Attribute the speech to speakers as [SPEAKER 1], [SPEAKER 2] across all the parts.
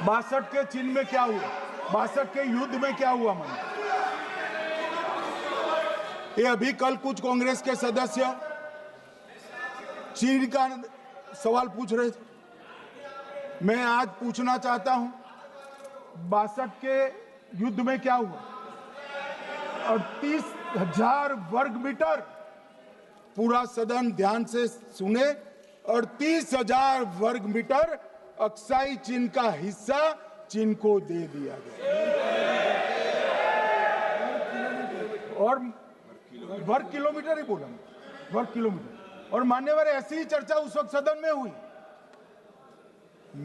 [SPEAKER 1] 62 के चीन में क्या हुआ, 62 के युद्ध में क्या हुआ मन? ये अभी कल कुछ कांग्रेस के सदस्य चीन का सवाल पूछ रहे थे। मैं आज पूछना चाहता हूं 62 के युद्ध में क्या हुआ? 38,000 वर्ग मीटर, पूरा सदन ध्यान से सुने, 38,000 वर्ग मीटर अक्साई चीन का हिस्सा चीन को दे दिया गया। और वर्ग किलोमीटर ही बोला, वर्ग किलोमीटर। और मान्यवर ऐसी ही चर्चा उस वक्त सदन में हुई।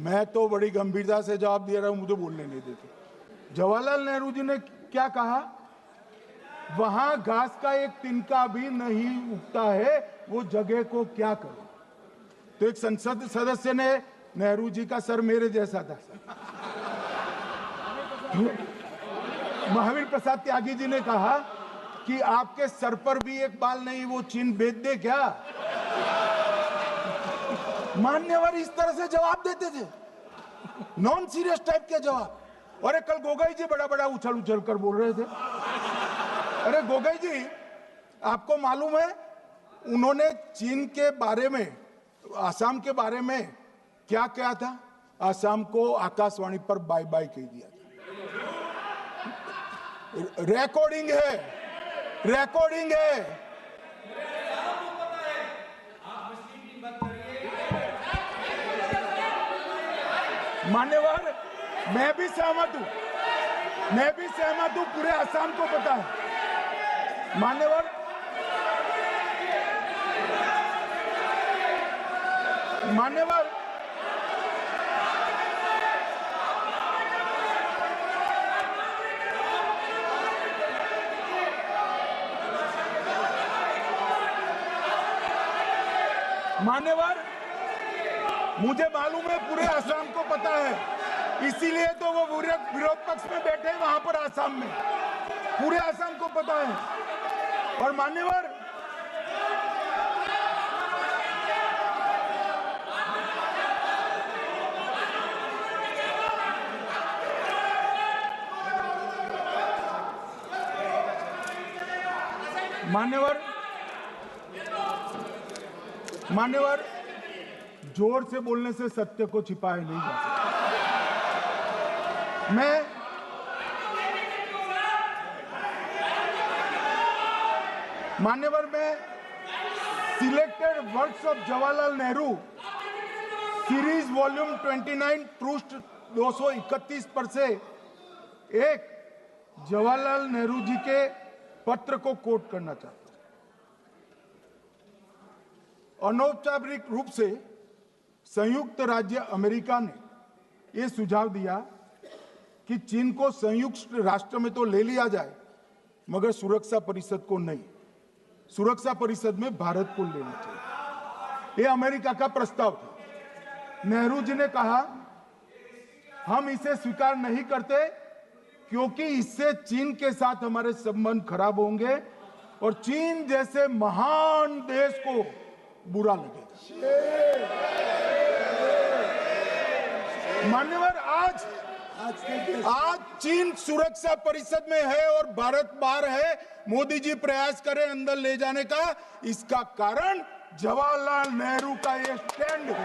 [SPEAKER 1] मैं तो बड़ी गंभीरता से जवाब दे रहा हूं, मुझे बोलने नहीं देते। जवाहरलाल नेहरू जी ने क्या कहा? वहां घास का एक तिनका भी नहीं उगता है, वो जगह को क्या करो। तो एक संसद सदस्य ने, नेहरू जी का सर मेरे जैसा था, महावीर प्रसाद त्यागी जी ने कहा कि आपके सर पर भी एक बाल नहीं, वो चीन बेच दे क्या? मान्यवर इस तरह से जवाब देते थे, नॉन सीरियस टाइप के जवाब। और कल गोगोई जी बड़ा बड़ा उछल उछल कर बोल रहे थे। अरे गोगोई जी, आपको मालूम है उन्होंने चीन के बारे में, आसाम के बारे में क्या क्या था? आसाम को आकाशवाणी पर बाय बाय कह दिया था। रिकॉर्डिंग है, रिकॉर्डिंग है। मान्यवर, मैं भी सहमत हूं, मैं भी सहमत हूं, पूरे आसाम को पता है। मान्यवर, मान्यवर, मान्यवर, मुझे मालूम है पूरे आसाम को पता है, इसीलिए तो वो विरोध पक्ष में बैठे हैं वहां पर आसाम में। पूरे आसाम को पता है। और मान्यवर, मान्यवर, मान्यवर, जोर से बोलने से सत्य को छिपाया नहीं जा सकता। मान्यवर, मैं selected works of Jawaharlal Nehru series volume 29 पृष्ठ 231 पर से एक जवाहरलाल नेहरू जी के पत्र को कोट करना चाहता हूं। अनौपचारिक रूप से संयुक्त राज्य अमेरिका ने यह सुझाव दिया कि चीन को संयुक्त राष्ट्र में तो ले लिया जाए, मगर सुरक्षा परिषद को नहीं। सुरक्षा परिषद में भारत को लेना चाहिए, यह अमेरिका का प्रस्ताव था। नेहरू जी ने कहा, हम इसे स्वीकार नहीं करते क्योंकि इससे चीन के साथ हमारे संबंध खराब होंगे और चीन जैसे महान देश को बुरा लगेगा। मान्यवर, आज चीन सुरक्षा परिषद में है और भारत बाहर है। मोदी जी प्रयास करें अंदर ले जाने का, इसका कारण जवाहरलाल नेहरू का ये स्टैंड है।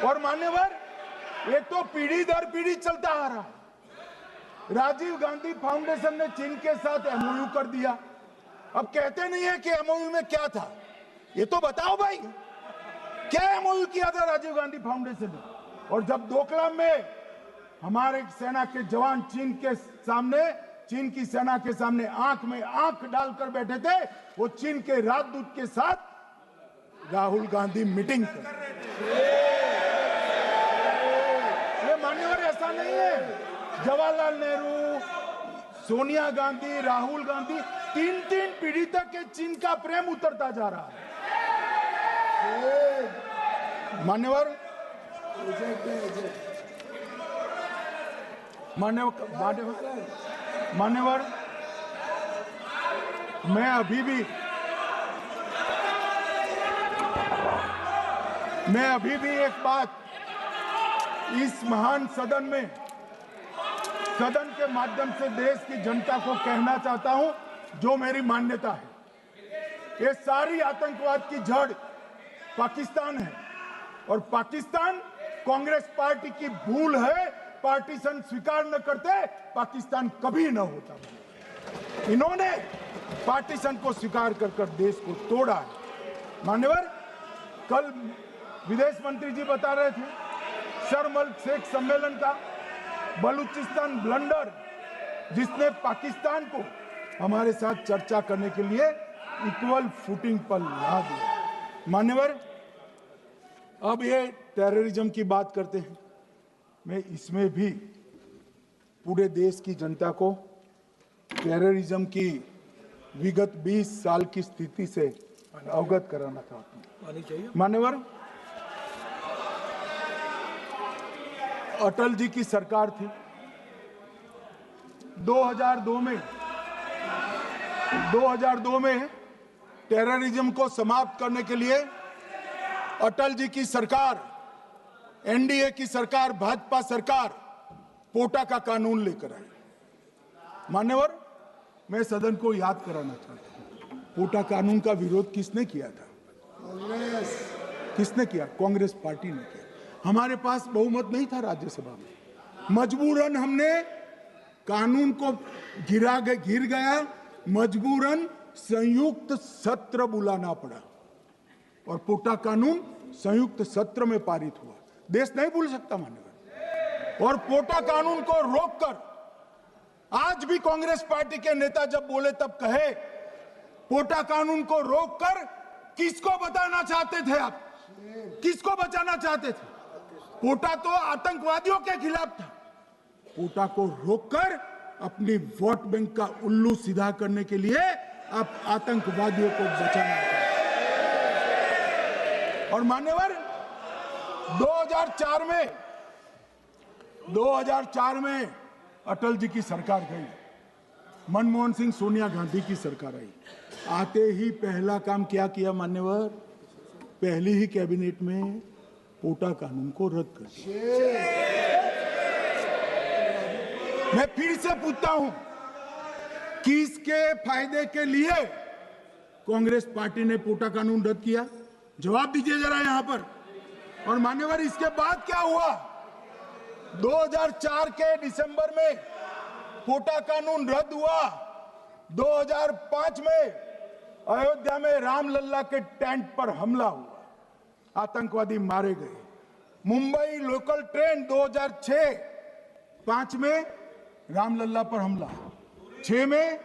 [SPEAKER 1] और मान्यवर, ये तो पीढ़ी दर पीढ़ी चलता आ रहा है। राजीव गांधी फाउंडेशन ने चीन के साथ एमओयू कर दिया। अब कहते नहीं है कि एमओयू में क्या था, ये तो बताओ भाई, क्या एमओयू किया था राजीव गांधी फाउंडेशन ने? और जब डोकलाम में हमारे सेना के जवान चीन की सेना के सामने आंख में आंख डालकर बैठे थे, वो चीन के राजदूत के साथ राहुल गांधी मीटिंग कर रहे थे। ये मान्यवर, ऐसा नहीं है। जवाहरलाल नेहरू, सोनिया गांधी, राहुल गांधी, तीन पीढ़ी तक के चीन का प्रेम उतरता जा रहा है। मान्यवर, मैं अभी भी मैं अभी भी एक बात इस महान सदन में, सदन के माध्यम से देश की जनता को कहना चाहता हूं, जो मेरी मान्यता है। ये सारी आतंकवाद की जड़ पाकिस्तान है और पाकिस्तान कांग्रेस पार्टी की भूल है। पार्टीशन स्वीकार न करते पाकिस्तान कभी न होता। इन्होंने पार्टीशन को स्वीकार कर देश को तोड़ा है। मान्यवर, कल विदेश मंत्री जी बता रहे थे शर्म अल शेख सम्मेलन का बलूचिस्तान ब्लंडर, जिसने पाकिस्तान को हमारे साथ चर्चा करने के लिए इक्वल फुटिंग पर ला दिया। मान्यवर, अब ये टेररिज्म की बात करते हैं। मैं इसमें भी पूरे देश की जनता को टेररिज्म की विगत 20 साल की स्थिति से अवगत कराना चाहता हूं। मान्यवर, अटल जी की सरकार थी। 2002 में टेररिज्म को समाप्त करने के लिए अटल जी की सरकार, एनडीए की सरकार, भाजपा सरकार पोटा का कानून लेकर आई। मान्यवर, मैं सदन को याद कराना चाहता हूं, पोटा कानून का विरोध किसने किया था? किसने किया? कांग्रेस पार्टी ने किया। हमारे पास बहुमत नहीं था राज्यसभा में। मजबूरन हमने कानून को गिर गया, मजबूरन संयुक्त सत्र बुलाना पड़ा और पोटा कानून संयुक्त सत्र में पारित हुआ। देश नहीं भूल सकता मान्यवर। और पोटा कानून को रोककर आज भी कांग्रेस पार्टी के नेता जब बोले तब कहे, पोटा कानून को रोककर किसको बताना चाहते थे आप? किसको बचाना चाहते थे? पोटा तो आतंकवादियों के खिलाफ था। पोटा को रोककर अपनी वोट बैंक का उल्लू सीधा करने के लिए आप आतंकवादियों को बचाना चाहते। और मान्यवर, 2004 में अटल जी की सरकार गई, मनमोहन सिंह, सोनिया गांधी की सरकार आई। आते ही पहला काम क्या किया मान्यवर? पहली ही कैबिनेट में पोटा कानून को रद्द कर दिया। मैं फिर से पूछता हूं, किसके फायदे के लिए कांग्रेस पार्टी ने पोटा कानून रद्द किया? जवाब दीजिए जरा यहां पर। और मान्यवर, इसके बाद क्या हुआ? 2004 के दिसंबर में पोटा कानून रद्द हुआ। 2005 में अयोध्या में रामलल्ला के टेंट पर हमला हुआ, आतंकवादी मारे गए। मुंबई लोकल ट्रेन 2006-5 में रामलल्ला पर हमला। 6 में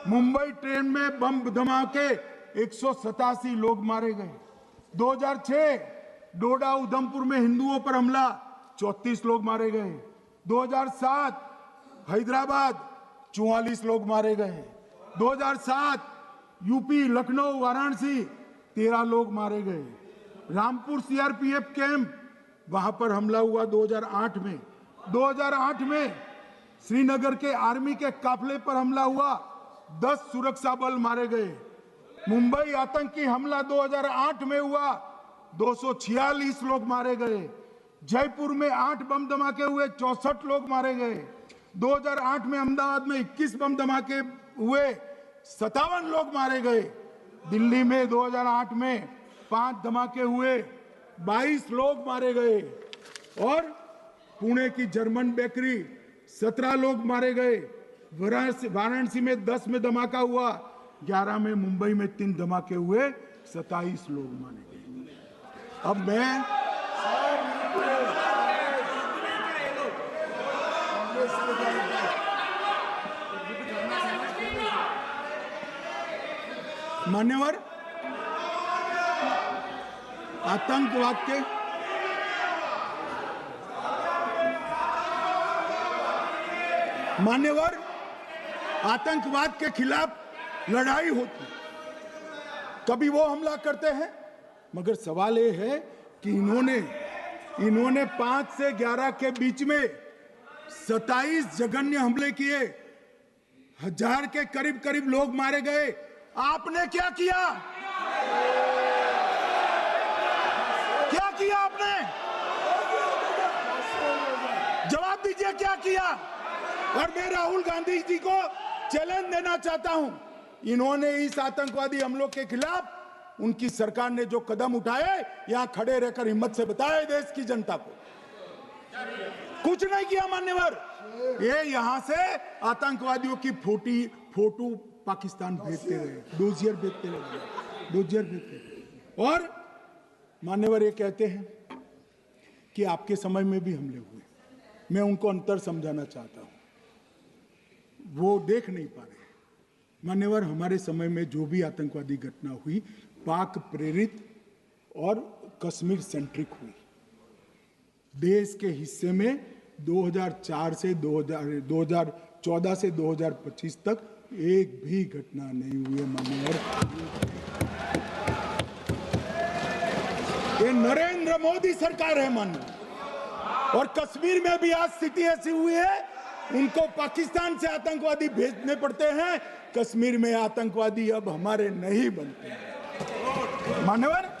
[SPEAKER 1] मुंबई ट्रेन में बम धमाके, 187 लोग मारे गए। 2006 डोडा उधमपुर में हिंदुओं पर हमला, 34 लोग मारे गए। 2007 हैदराबाद, 44 लोग मारे गए। 2007 यूपी लखनऊ वाराणसी, 13 लोग मारे गए। रामपुर सीआरपीएफ कैंप, वहां पर हमला हुआ 2008 में। 2008 में श्रीनगर के आर्मी के काफिले पर हमला हुआ, 10 सुरक्षा बल मारे गए। मुंबई आतंकी हमला 2008 में हुआ, 246 लोग मारे गए। जयपुर में 8 बम धमाके हुए, 64 लोग मारे गए। 2008 में अहमदाबाद में 21 बम धमाके हुए, 57 लोग मारे गए। दिल्ली में 2008 में 5 धमाके हुए, 22 लोग मारे गए। और पुणे की जर्मन बेकरी, 17 लोग मारे गए। वाराणसी में 10 में धमाका हुआ, 11 में मुंबई में 3 धमाके हुए, 27 लोग मारे गए। अब मैं मान्यवर, आतंकवाद के खिलाफ लड़ाई होती। कभी वो हमला करते हैं, मगर सवाल ये है कि इन्होंने 5 से 11 के बीच में 27 जघन्य हमले किए, 1000 के करीब लोग मारे गए। आपने क्या किया? क्या किया आपने? जवाब दीजिए, क्या किया? और मैं राहुल गांधी जी को चैलेंज देना चाहता हूं, इन्होंने इस आतंकवादी हमलों के खिलाफ उनकी सरकार ने जो कदम उठाए, यहां खड़े रहकर हिम्मत से बताए देश की जनता को। कुछ नहीं किया मान्यवर। ये यहां से आतंकवादियों की फोटो पाकिस्तान भेजते रहे, डोजियर भेजते रहे। और मान्यवर ये कहते हैं कि आपके समय में भी हमले हुए। मैं उनको अंतर समझाना चाहता हूं, वो देख नहीं पा रहे। मान्यवर, हमारे समय में जो भी आतंकवादी घटना हुई, पाक प्रेरित और कश्मीर सेंट्रिक हुई। देश के हिस्से में 2004 से 2014 से 2025 तक एक भी घटना नहीं हुई है मान्यवर। ये नरेंद्र मोदी सरकार है मान्यवर। और कश्मीर में भी आज स्थिति ऐसी हुई है, उनको पाकिस्तान से आतंकवादी भेजने पड़ते हैं। कश्मीर में आतंकवादी अब हमारे नहीं बनते हैं मान्यवर।